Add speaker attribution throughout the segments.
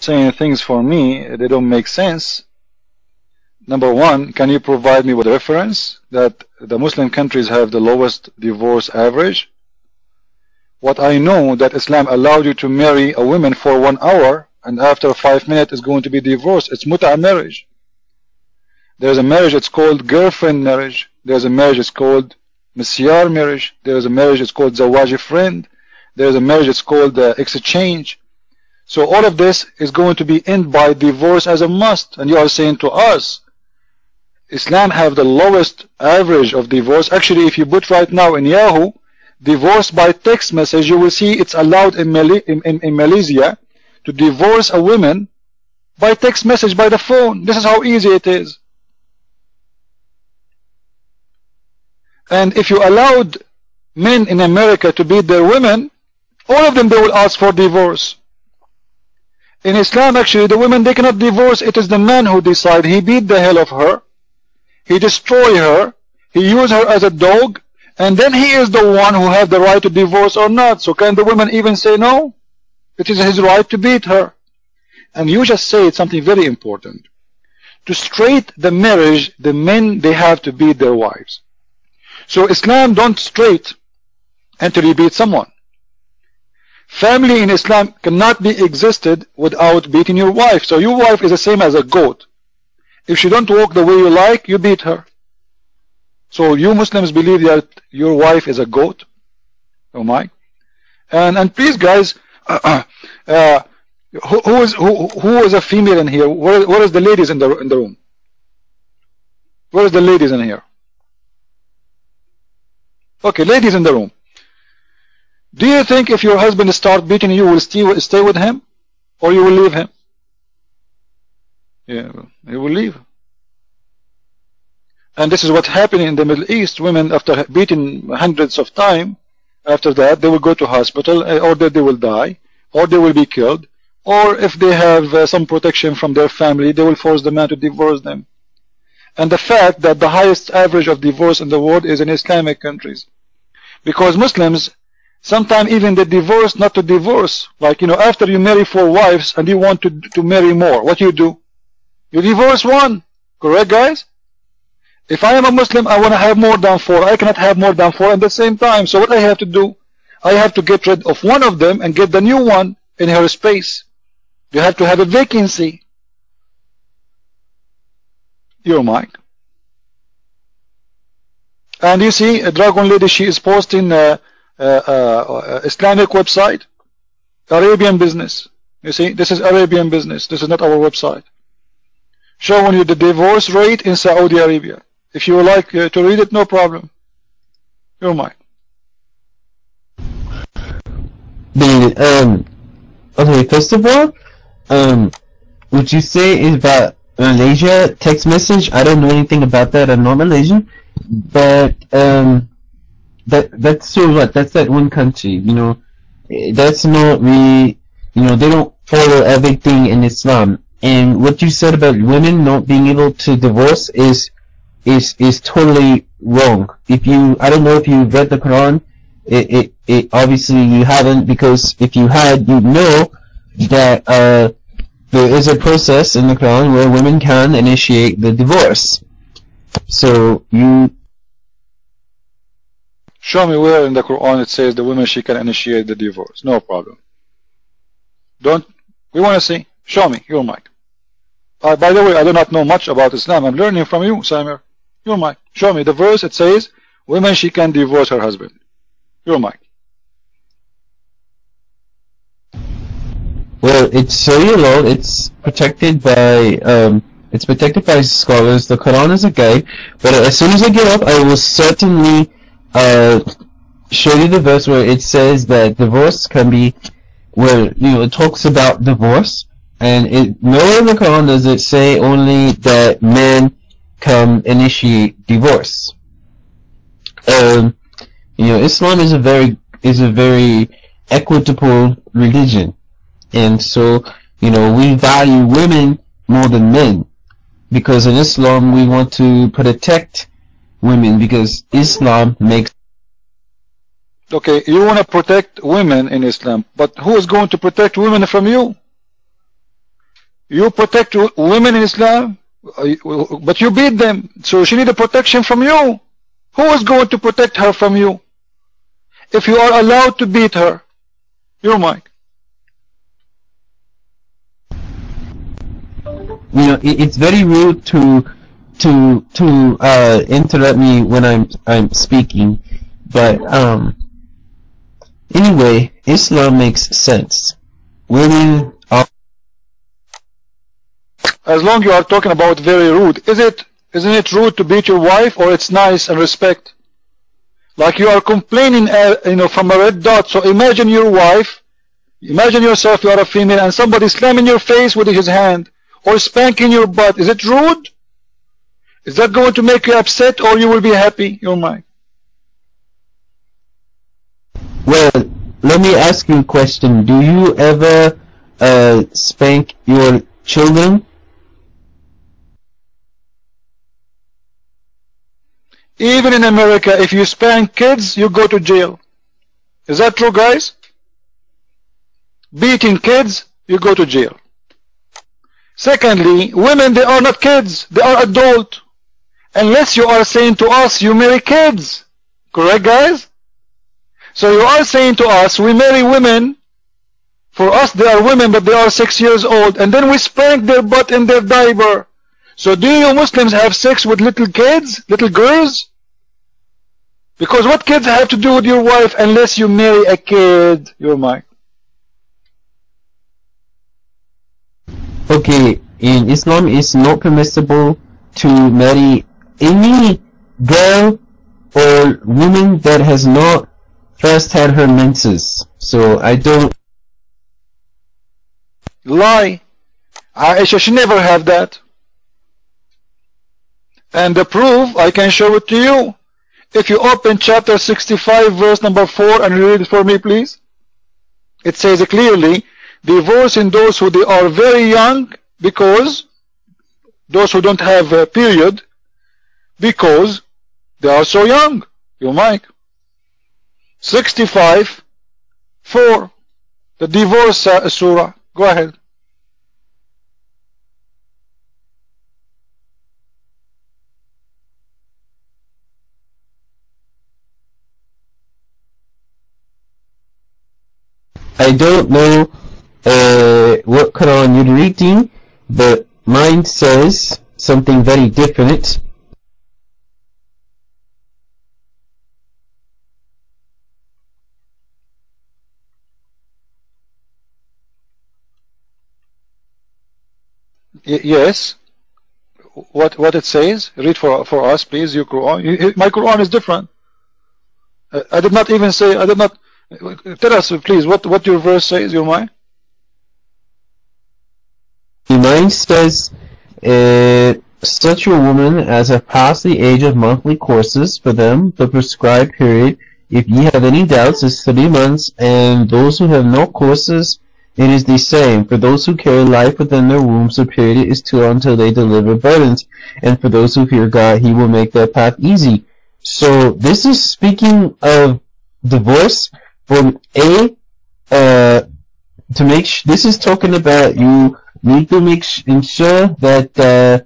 Speaker 1: saying things for me, they don't make sense. Number one, can you provide me with a reference that the Muslim countries have the lowest divorce average? What I know that Islam allowed you to marry a woman for 1 hour, and after 5 minutes is going to be divorced. It's mut'a marriage. There's a marriage, it's called girlfriend marriage. There's a marriage, it's called misyar marriage. There's a marriage, it's called zawaji friend. There's a marriage, it's called exchange. So all of this is going to be ended by divorce as a must. And you are saying to us, Islam have the lowest average of divorce. Actually, if you put right now in Yahoo, divorce by text message, you will see it's allowed in Malaysia to divorce a woman by text message, by the phone. This is how easy it is. And if you allowed men in America to beat their women, all of them, they will ask for divorce. In Islam, actually, the women, they cannot divorce. It is the man who decides. He beat the hell of her. He destroy her. He use her as a dog. And then he is the one who have the right to divorce or not. So can the woman even say no? It is his right to beat her. And you just said something very important. To straight the marriage, the men, they have to beat their wives. So Islam don't straight until you beat someone. Family in Islam cannot be existed without beating your wife. So your wife is the same as a goat. If she don't walk the way you like, you beat her. So you Muslims believe that your wife is a goat? Oh my! And please, guys, who is a female in here? Where is the ladies in the room? Where is the ladies in here? Okay, ladies in the room. Do you think if your husband start beating you, you will stay with him, or you will leave him? Yeah, you will leave. And this is what happened in the Middle East. Women, after beaten hundreds of times, after that they will go to hospital, or they will die, or they will be killed, or if they have some protection from their family, they will force the man to divorce them. And the fact that the highest average of divorce in the world is in Islamic countries, because Muslims sometimes even they divorce not to divorce. Like, you know, after you marry 4 wives and you want to marry more, what you do? You divorce one. Correct, guys? If I am a Muslim, I want to have more than 4. I cannot have more than 4 at the same time. So what I have to do? I have to get rid of one of them and get the new one in her space. You have to have a vacancy. Your mic. And you see, a Dragon Lady, she is posting Islamic website, Arabian business. You see, this is Arabian business. This is not our website. Showing you the divorce rate in Saudi Arabia. If you would like to read it, no problem. Your mic.
Speaker 2: Okay, first of all, would you say is about Malaysia text message? I don't know anything about that. I'm not Malaysian, but that's so what? That's that one country, you know. That's not really, you know, they don't follow everything in Islam. And what you said about women not being able to divorce is totally wrong. If you, I don't know if you read the Quran, it obviously you haven't, because if you had, you'd know that there is a process in the Quran where women can initiate the divorce. So you
Speaker 1: show me where in the Quran it says the woman she can initiate the divorce. No problem. We want to see. Show me. Your mic. By the way, I do not know much about Islam. I'm learning from you, Samir. Your mic. Show me the verse. It says woman she can divorce her husband. Your mic.
Speaker 2: Well, it's Sharia law. It's protected by scholars. The Quran is a guide. But as soon as I get up, I will certainly show you the verse where it says that divorce can be, where, you know, it talks about divorce, and nowhere in the Quran does it say only that men can initiate divorce. You know, Islam is a very equitable religion, and so, you know, we value women more than men, because in Islam we want to protect women, because Islam makes.
Speaker 1: Okay, you want to protect women in Islam, but who is going to protect women from you? You protect women in Islam, but you beat them. So she needs protection from you. Who is going to protect her from you? If you are allowed to beat her. Your mic.
Speaker 2: You know, it's very rude to interrupt me when I'm speaking, but anyway, Islam makes sense. Women are.
Speaker 1: As long you are talking about very rude, isn't it rude to beat your wife, or it's nice and respect? Like you are complaining, from a red dot. So imagine your wife, imagine yourself, you are a female, and somebody slamming your face with his hand, or spanking your butt. Is it rude? Is that going to make you upset, or you will be happy? Your mind.
Speaker 2: Well, let me ask you a question. Do you ever spank your children?
Speaker 1: Even in America, if you spank kids, you go to jail. Is that true, guys? Beating kids, you go to jail. Secondly, women, they are not kids, they are adult. Unless you are saying to us, you marry kids. Correct, guys? So you are saying to us, we marry women. For us, they are women, but they are 6 years old. And then we spank their butt in their diaper. So do you Muslims have sex with little kids, little girls? Because what kids have to do with your wife unless you marry a kid? Your mic.
Speaker 2: Okay, in Islam it's not permissible to marry any girl or woman that has not first had her menses. So I don't.
Speaker 1: Lie. Aisha, she never had that. And the proof, I can show it to you. If you open chapter 65 verse number 4 and read it for me, please. It says clearly, divorcing those who they are very young, because those who don't have a period, because they are so young. Your mic. 65 4, the divorce surah. Go ahead.
Speaker 2: I don't know what Quran you're reading, but mine says something very different.
Speaker 1: Yes. What it says? Read for us, please. Your Quran. My Quran is different. I did not even say. I did not. Tell us, please, what your verse says. Your mind.
Speaker 2: Mine says, such a woman as have passed the age of monthly courses, for them the prescribed period, if ye have any doubts, is 3 months, and those who have no courses, it is the same. For those who carry life within their wombs, the period is 2 until they deliver burdens, and for those who fear God, he will make their path easy. So this is speaking of divorce. For to make this is talking about you need to ensure that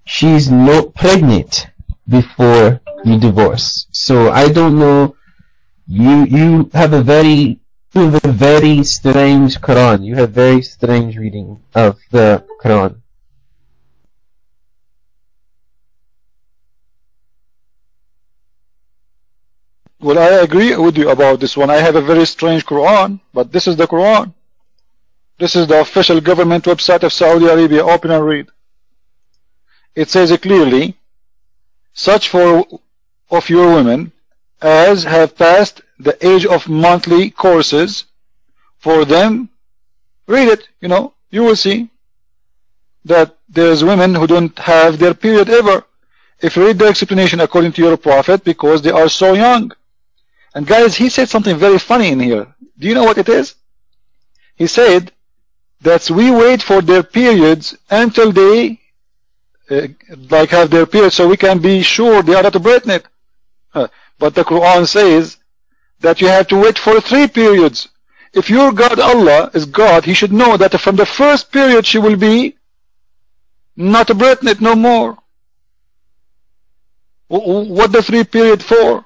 Speaker 2: she's not pregnant before you divorce. So I don't know. You have a very strange Quran. You have very strange reading of the Quran.
Speaker 1: Well, I agree with you about this one. I have a very strange Quran, but this is the Quran. This is the official government website of Saudi Arabia. Open and read. It says clearly, such of your women as have passed the age of monthly courses, for them, read it, you will see that there's women who don't have their period ever. If you read the explanation according to your prophet, because they are so young. And guys, he said something very funny in here. Do you know what it is? He said that we wait for their periods until they have their periods, so we can be sure they are not pregnant. But the Quran says that you have to wait for 3 periods. If your God Allah is God, He should know that from the first period she will be not pregnant no more. What the 3 period for?